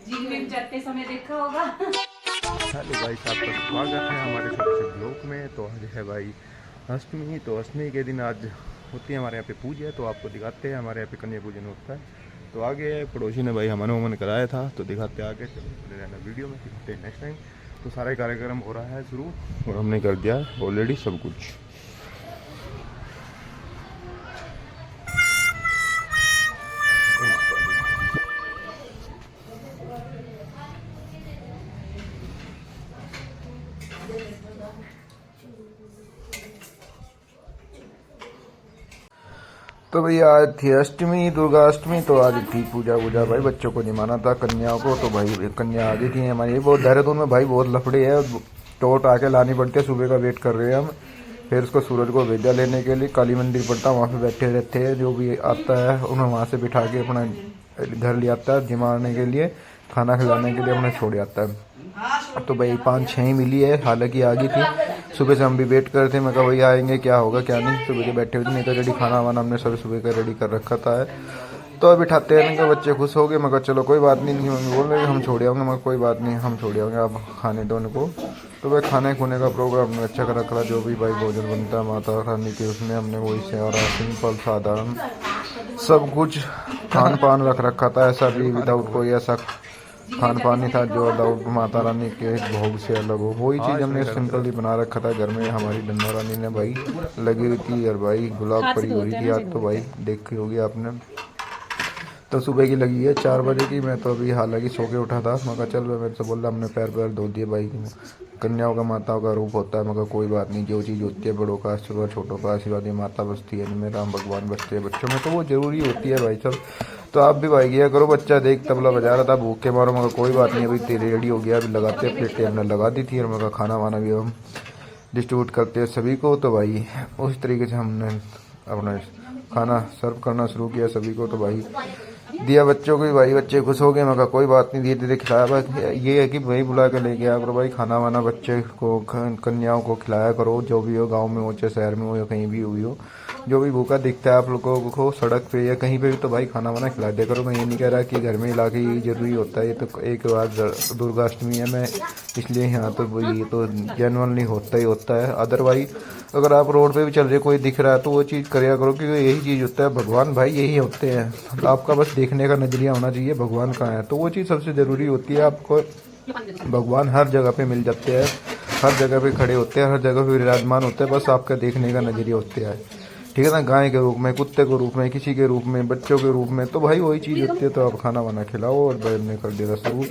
Gym में जाते समय देखा होगा। हेलो भाई, आपका स्वागत है हमारे छोटे से ब्लॉग में। तो आज है भाई अष्टमी। तो अष्टमी के दिन आज होती है हमारे यहाँ पे पूजा, तो आपको दिखाते हैं हमारे यहाँ पे कन्या पूजन होता है। तो आगे पड़ोसी ने भाई हवन वमन कराया था, तो दिखाते हैं आगे। चलो बने रहना वीडियो में, दिखाते हैं नेक्स्ट टाइम। तो सारा कार्यक्रम हो रहा है शुरू और हमने कर दिया ऑलरेडी सब कुछ। तो भैया आज थी अष्टमी, दुर्गा अष्टमी। तो आज थी पूजा वूजा, भाई बच्चों को निमाना था कन्याओं को। तो भाई कन्या आ गई थी हमारी। बहुत देहरादून में भाई बहुत लफड़े है, टोट आके लानी पड़ती है। सुबह का वेट कर रहे हैं हम। फिर उसको सूरज को भेजा लेने के लिए, काली मंदिर पड़ता है वहाँ पे बैठे रहते हैं। जो भी आता है उन्हें वहाँ से बिठा के अपना घर ले आता है जिमाने के लिए, खाना खिलाने के लिए उन्हें छोड़ आता है। तो भाई 5-6 ही मिली है, हालांकि आ गई थी। सुबह से हम भी वेट कर रहे थे, मैं कहा भैया आएंगे क्या होगा क्या नहीं। सुबह के बैठे हुए थे, नहीं तो रेडी खाना वाना हमने सब सुबह का रेडी कर रखा था। तो अभी बिठाते हैं इनके, बच्चे खुश हो गए। मैं कहा चलो कोई बात नहीं, मम्मी बोल रहे हम छोड़ आऊँगे। मैं कोई बात नहीं, हम छोड़ आऊँगे, आप खाने दो उनको। तो भाई खाने खुने का प्रोग्राम हमने अच्छा कर रखा। जो भी भाई भोजन बनता है माता रानी के, उसमें हमने वही से और सिंपल साधारण सब कुछ खान पान रख रखा था। ऐसा भी विदाउट कोई ऐसा खान पान नहीं था जो विदाउट माता रानी के भोग से अलग हो। वही चीज़ हमने सिंपल ही बना रखा था घर में। हमारी डंडा रानी ने भाई लगी हुई थी और भाई गुलाब परी हो रही थी आज। तो भाई देखी होगी आपने। तो सुबह की लगी है 4 बजे की। मैं तो अभी हालांकि सो के उठा था। मैं कहा चल, मेरे से बोल रहा हमने पैर पैर धो दिए भाई। कन्याओं का माताओं का रूप होता है। मगर कोई बात नहीं, जो चीज़ होती है बड़ों का आशीर्वाद, छोटों का आशीर्वाद, ये माता बसती है इनमें, राम भगवान बसते हैं बच्चों में, तो वो जरूरी होती है भाई सब। तो आप भी भाई किया करो। बच्चा देख तबला बजा रहा था, भूख के मारो। मगर कोई बात नहीं, अभी तेरी रेडी हो गया, अभी लगाते हैं प्लेटें हमने लगा दी थी। और मगर खाना वाना भी हम डिस्ट्रीब्यूट करते हैं सभी को। तो भाई उस तरीके से हमने अपना खाना सर्व करना शुरू किया सभी को। तो भाई दिया बच्चों को भी, भाई बच्चे खुश हो गए। मैं कहा कोई बात नहीं, धीरे धीरे खिलाया। बस ये है कि भाई बुला के लेके आया करो भाई खाना वाना, बच्चे को कन्याओं को खिलाया करो। जो भी हो, गांव में हो चाहे शहर में हो या कहीं भी हुई हो, जो भी भूखा दिखता है आप लोगों को सड़क पे या कहीं पे भी, तो भाई खाना वाना खिला दिया करो। मैं ये नहीं कह रहा कि घर में ला के ही जरूरी होता है। ये तो एक बार दुर्गा अष्टमी है, मैं इसलिए यहाँ तो ये तो जेनुअनली होता ही होता है। अदरवाइज अगर आप रोड पे भी चल रहे कोई दिख रहा है तो वो चीज़ करिया करो, क्योंकि यही चीज़ होता है। भगवान भाई यही होते हैं, आपका बस देखने का नजरिया होना चाहिए भगवान कहाँ है, तो वो चीज़ सबसे ज़रूरी होती है। आपको भगवान हर जगह पे मिल जाते हैं, हर जगह पे खड़े होते हैं, हर जगह पे विराजमान होते हैं। बस आपका देखने का नजरिया होता है, ठीक है ना। गाय के रूप में, कुत्ते के रूप में, किसी के रूप में, बच्चों के रूप में, तो भाई वही चीज़ होती है। तो आप खाना वाना खिलाओ। और भाई हमने कर दिया शुरू।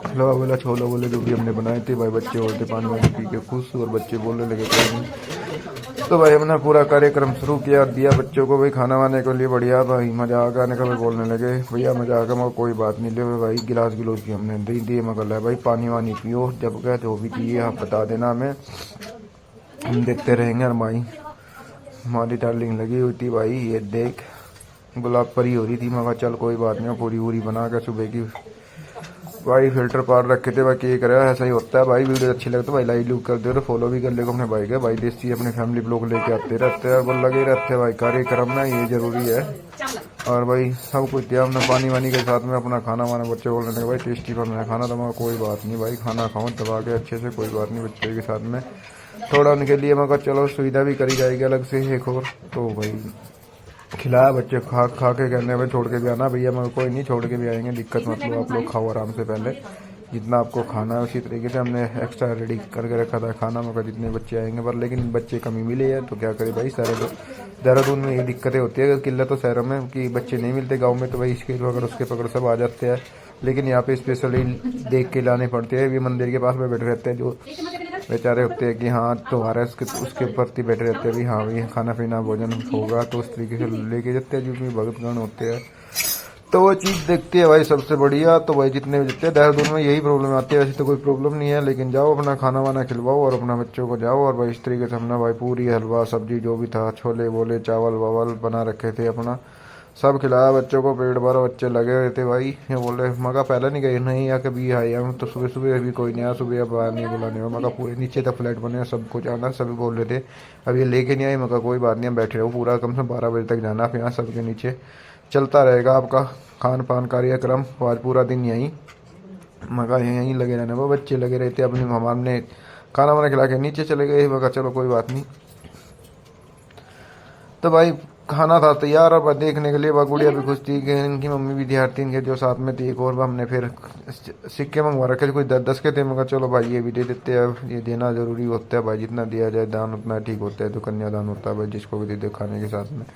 हलवा वाला छोला बोले जो भी हमने बनाए थे, भाई बच्चे और थे पानी वानी पी के खुश, और बच्चे बोलने लगे कोई नहीं। तो भाई हमने पूरा कार्यक्रम शुरू किया, दिया बच्चों को भाई खाना वाने के लिए। बढ़िया भाई मजा आ गया। का बोलने लगे भैया मजा आ गया। मगर कोई बात नहीं, ले भाई गिलास गिलोस की हमने दे दिए। मगर भाई पानी वानी पियो, जब गए जो भी चाहिए आप बता देना हमें, हम देखते रहेंगे। और भाई हमारी डार्लिंग लगी हुई थी भाई, ये देख गुलाब परी हो रही थी। मगर चल कोई बात नहीं, पूरी पूरी बना कर सुबह की भाई फिल्टर पार रखे थे। भाई ये करे ऐसा ही होता है भाई। वीडियो अच्छी लगती है भाई लाइक लूक कर दे, फॉलो भी कर ले अपने भाई के। भाई देसी अपने फैमिली ब्लॉग लेके आते रहते हैं, वो लगे रहते हैं भाई कार्यक्रम में, ये जरूरी है। और भाई सब कुछ दिया हमने पानी वानी के साथ में। अपना खाना वाना बच्चे बोल रहे थे भाई टेस्टी बनाया खाना, तो मगर कोई बात नहीं भाई खाना खाओ दबा के अच्छे से, कोई बात नहीं। बच्चे के साथ में थोड़ा उनके लिए मगर चलो सुविधा भी करी जाएगी अलग से एक और। तो भाई खिलाया, बच्चे खा खा के कहने में छोड़ के भी आना भैया। मगर कोई नहीं, छोड़ के भी आएंगे, दिक्कत मतलब आप लोग खाओ आराम से, पहले जितना आपको खाना है उसी तरीके से हमने एक्स्ट्रा रेडी करके रखा था खाना। मगर जितने बच्चे आएंगे पर, लेकिन बच्चे कमी मिले हैं तो क्या करें भाई। सारे तो देहरादून में ये दिक्कतें होती है, किल्लत तो शहरों में कि बच्चे नहीं मिलते। गाँव में तो भाई इसके पकड़ उसके पकड़ सब आ जाते हैं, लेकिन यहाँ पे स्पेशली देख के लाने पड़ते हैं। ये मंदिर के पास में बैठे रहते हैं जो बेचारे होते हैं कि हाँ तुम्हारा उसके प्रति बैठे रहते हैं भी, हाँ भाई खाना पीना भोजन होगा, तो उस तरीके से लेके जाते हैं जो भी भगतगण होते हैं। तो वो चीज़ देखते हैं भाई सबसे बढ़िया। तो भाई जितने भी जितने देहरादून में यही प्रॉब्लम आती है, वैसे तो कोई प्रॉब्लम नहीं है। लेकिन जाओ अपना खाना वाना खिलवाओ और अपना बच्चों को जाओ। और भाई इस तरीके से हमने भाई पूरी हलवा सब्जी जो भी था, छोले बोले चावल वावल बना रखे थे, अपना सब खिलाया बच्चों को, पेट भर। बच्चे लगे हुए थे भाई, ये बोल रहे मगा पहले नहीं गए नहीं या कभी आए हम तो सुबह सुबह अभी कोई नहीं आया, सुबह अब बाहर नहीं बुलाने में। मगा पूरे नीचे तक फ्लैट बने, सबको जाना, सभी बोल रहे थे अब ये लेके नहीं आए। मगर कोई बात नहीं, हम बैठे रहो पूरा, कम से कम 12 बजे तक जाना फिर यहाँ सबके नीचे। चलता रहेगा आपका खान पान कार्यक्रम। आज पूरा दिन यहीं मगर यहीं लगे रहने। वो बच्चे लगे रहते अपनी, हमने खाना वाना खिला के नीचे चले गए। मगर चलो कोई बात नहीं। तो भाई खाना था तैयार और देखने के लिए वह गुड़िया भी खुश थी कि इनकी मम्मी भी थी, इनके जो साथ में थी एक और। हमने फिर सिक्के मंगवा रखे थे, कुछ 10 के थे। मगर चलो भाई ये भी दे देते हैं, ये देना जरूरी होता है भाई, जितना दिया जाए दान उतना ठीक होता है। तो कन्यादान होता है भाई, जिसको भी दे दे खाने के साथ में।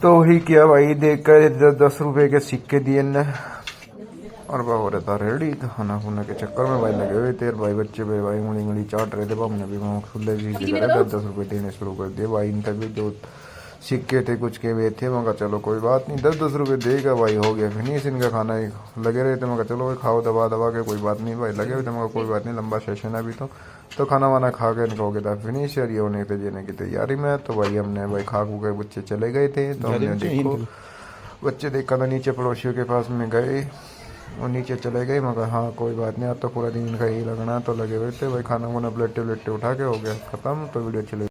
तो वही किया भाई, देख कर 10 रुपए के सिक्के दिए न, और वह हो रहा था रेडी खाना खुना के चक्कर में भाई लगे हुए थे भाई। बच्चे भाई उंगली चाट रहे थे। हमने भी खुले 10 रुपए देने शुरू कर दिए भाई। इनका भी जो सिक्के थे कुछ के वे थे। मगर चलो कोई बात नहीं, 10 रुपए देगा भाई, हो गया फिनिश इनका खाना। ही लगे रहे थे। मगर चलो भाई खाओ दबा दबा के, कोई बात नहीं भाई, लगे हुए थे। मगर कोई बात नहीं, लंबा सेशन है अभी तो खाना वाना खा के इनका हो गया था फिनिश। और ये होने थे देने की तैयारी में। तो भाई हमने भाई खा खू के बच्चे चले गए थे। तो हमने देखो बच्चे देखा था नीचे पड़ोसियों के पास में गए और नीचे चले गए। मगर हाँ कोई बात नहीं, अब तो पूरा दिन इनका यही लगना। तो लगे हुए थे भाई, खाना वाना प्लेटे उठा के हो गया खत्म। तो वीडियो चले